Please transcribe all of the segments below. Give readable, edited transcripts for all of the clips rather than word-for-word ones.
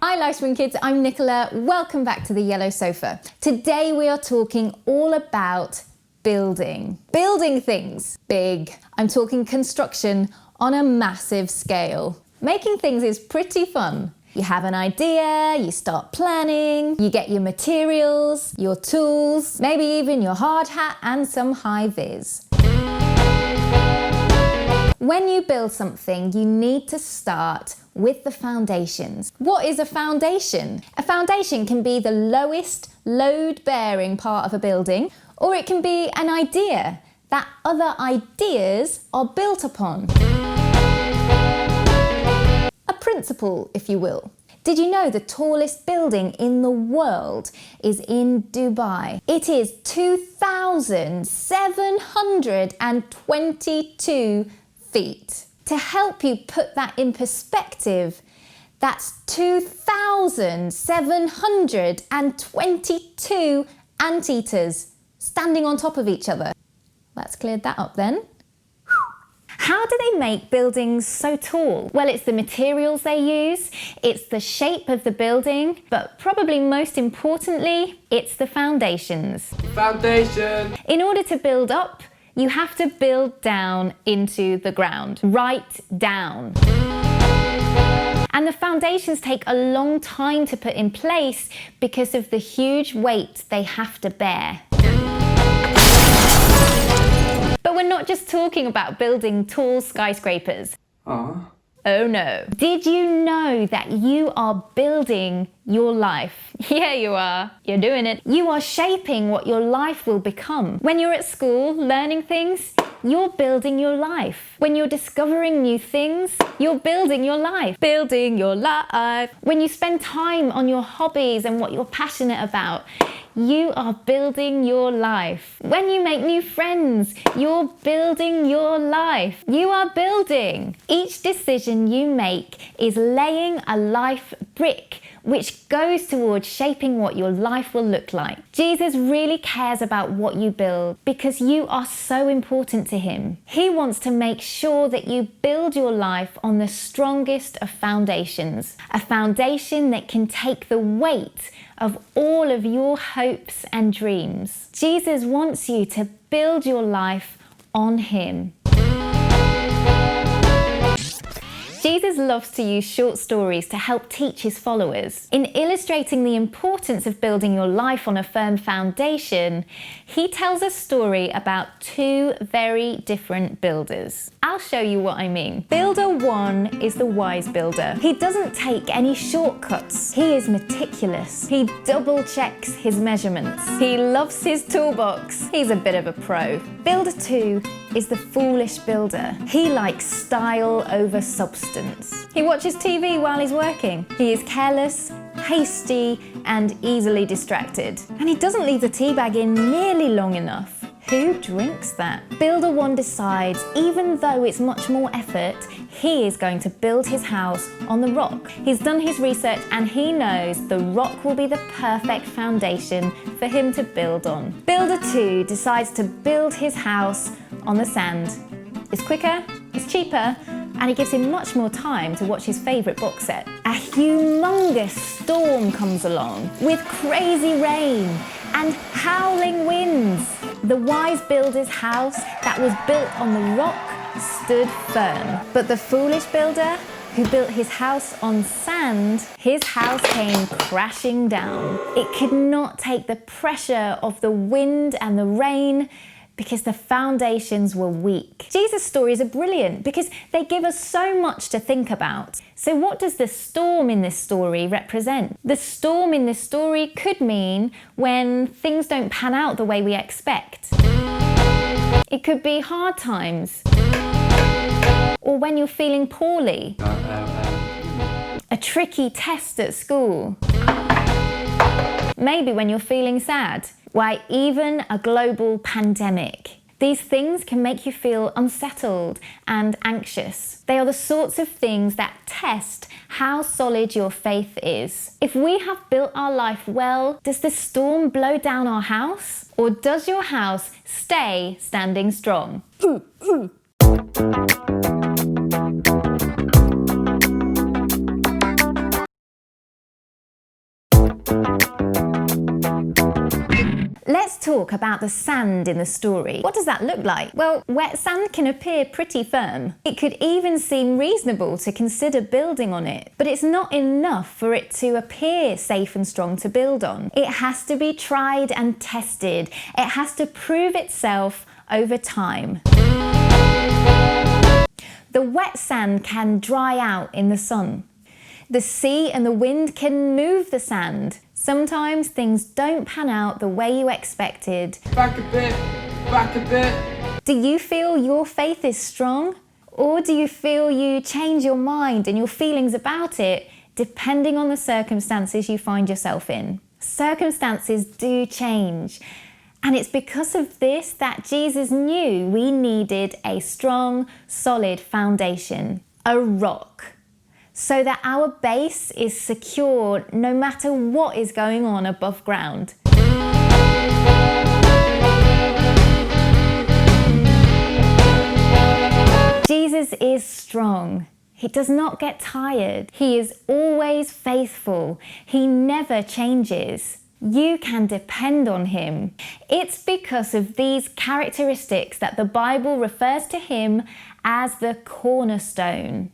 Hi Lifespring kids, I'm Nicola. Welcome back to the Yellow Sofa. Today we are talking all about building. Building things big. I'm talking construction on a massive scale. Making things is pretty fun. You have an idea, you start planning, you get your materials, your tools, maybe even your hard hat and some high vis. When you build something, you need to start with the foundations. What is a foundation? A foundation can be the lowest load-bearing part of a building, or it can be an idea that other ideas are built upon. A principle, if you will. Did you know the tallest building in the world is in Dubai? It is 2,722 feet. To help you put that in perspective, that's 2,722 anteaters standing on top of each other. Let's clear that up then. How do they make buildings so tall? Well, it's the materials they use, it's the shape of the building, but probably most importantly, it's the foundations. Foundation! In order to build up, you have to build down into the ground, right down. And the foundations take a long time to put in place because of the huge weight they have to bear. But we're not just talking about building tall skyscrapers. Oh no. Did you know that you are building your life? Yeah, you are. You're doing it. You are shaping what your life will become. When you're at school learning things, you're building your life. When you're discovering new things, you're building your life. Building your life. When you spend time on your hobbies and what you're passionate about, you are building your life. When you make new friends, you're building your life. You are building. Each decision you make is laying a life brick which goes towards shaping what your life will look like. Jesus really cares about what you build because you are so important to him. He wants to make sure that you build your life on the strongest of foundations, a foundation that can take the weight of all of your hopes and dreams. Jesus wants you to build your life on him. Jesus loves to use short stories to help teach his followers. In illustrating the importance of building your life on a firm foundation, he tells a story about two very different builders. I'll show you what I mean. Builder one is the wise builder. He doesn't take any shortcuts. He is meticulous. He double checks his measurements. He loves his toolbox. He's a bit of a pro. Builder two is the foolish builder. He likes style over substance. He watches TV while he's working. He is careless, hasty, and easily distracted. And he doesn't leave the tea bag in nearly long enough. Who drinks that? Builder one decides, even though it's much more effort, he is going to build his house on the rock. He's done his research and he knows the rock will be the perfect foundation for him to build on. Builder two decides to build his house on the sand. It's quicker, it's cheaper, and it gives him much more time to watch his favourite box set. A humongous storm comes along with crazy rain and howling winds. The wise builder's house that was built on the rock stood firm. But the foolish builder who built his house on sand, his house came crashing down. It could not take the pressure of the wind and the rain because the foundations were weak. Jesus' stories are brilliant because they give us so much to think about. So what does the storm in this story represent? The storm in this story could mean when things don't pan out the way we expect. It could be hard times, or when you're feeling poorly, a tricky test at school, maybe when you're feeling sad. Why, even a global pandemic. These things can make you feel unsettled and anxious. They are the sorts of things that test how solid your faith is. If we have built our life well, does the storm blow down our house? Or does your house stay standing strong? Let's talk about the sand in the story. What does that look like? Well, wet sand can appear pretty firm. It could even seem reasonable to consider building on it, but it's not enough for it to appear safe and strong to build on. It has to be tried and tested. It has to prove itself over time. The wet sand can dry out in the sun. The sea and the wind can move the sand. Sometimes things don't pan out the way you expected. Back a bit, back a bit. Do you feel your faith is strong? Or do you feel you change your mind and your feelings about it depending on the circumstances you find yourself in? Circumstances do change. And it's because of this that Jesus knew we needed a strong, solid foundation, a rock, so that our base is secure no matter what is going on above ground. Jesus is strong. He does not get tired. He is always faithful. He never changes. You can depend on him. It's because of these characteristics that the Bible refers to him as the cornerstone.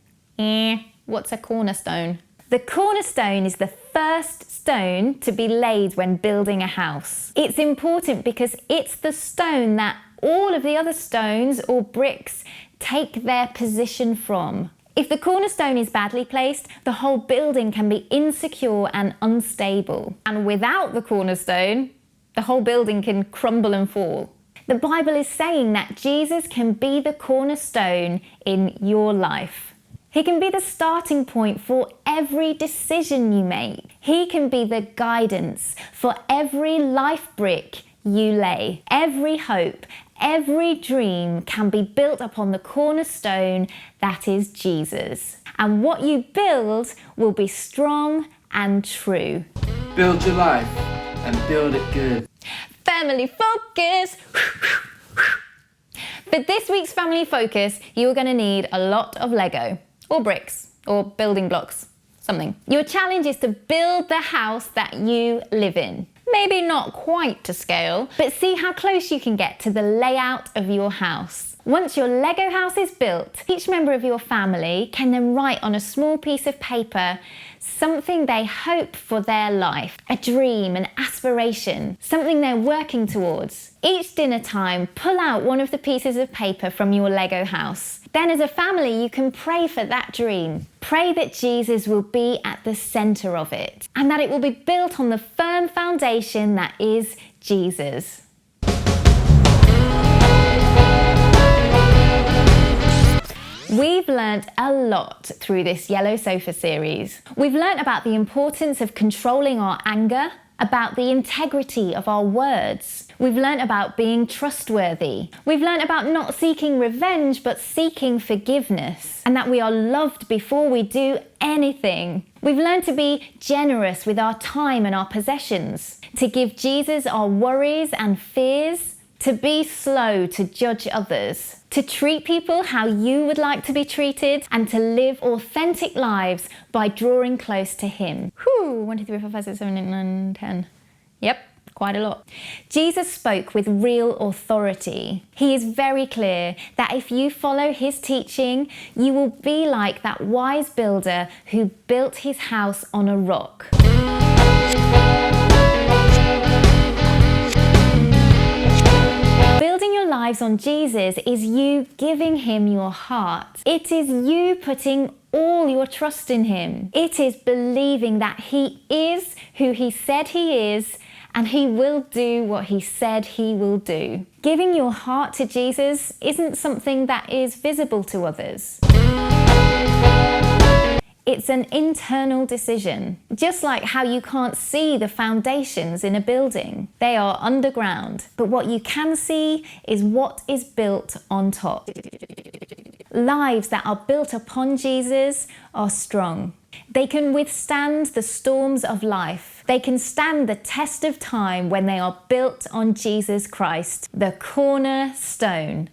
What's a cornerstone? The cornerstone is the first stone to be laid when building a house. It's important because it's the stone that all of the other stones or bricks take their position from. If the cornerstone is badly placed, the whole building can be insecure and unstable. And without the cornerstone, the whole building can crumble and fall. The Bible is saying that Jesus can be the cornerstone in your life. He can be the starting point for every decision you make. He can be the guidance for every life brick you lay. Every hope, every dream can be built upon the cornerstone that is Jesus. And what you build will be strong and true. Build your life and build it good. Family focus. For this week's family focus, you're going to need a lot of Lego or bricks or building blocks, something. Your challenge is to build the house that you live in. Maybe not quite to scale, but see how close you can get to the layout of your house. Once your Lego house is built, each member of your family can then write on a small piece of paper something they hope for their life, a dream, an aspiration, something they're working towards. Each dinner time, pull out one of the pieces of paper from your Lego house. Then as a family, you can pray for that dream. Pray that Jesus will be at the center of it and that it will be built on the firm foundation that is Jesus. We've learnt a lot through this Yellow Sofa series. We've learnt about the importance of controlling our anger, about the integrity of our words. We've learnt about being trustworthy. We've learnt about not seeking revenge, but seeking forgiveness, and that we are loved before we do anything. We've learned to be generous with our time and our possessions, to give Jesus our worries and fears, to be slow to judge others, to treat people how you would like to be treated, and to live authentic lives by drawing close to him. 1, 2, 3, 4, 5, 6, 7, 8, 9, 10. Yep, quite a lot. Jesus spoke with real authority. He is very clear that if you follow his teaching, you will be like that wise builder who built his house on a rock. Building your lives on Jesus is you giving him your heart. It is you putting all your trust in him. It is believing that he is who he said he is and he will do what he said he will do. Giving your heart to Jesus isn't something that is visible to others. It's an internal decision. Just like how you can't see the foundations in a building. They are underground. But what you can see is what is built on top. Lives that are built upon Jesus are strong. They can withstand the storms of life. They can stand the test of time when they are built on Jesus Christ, the cornerstone.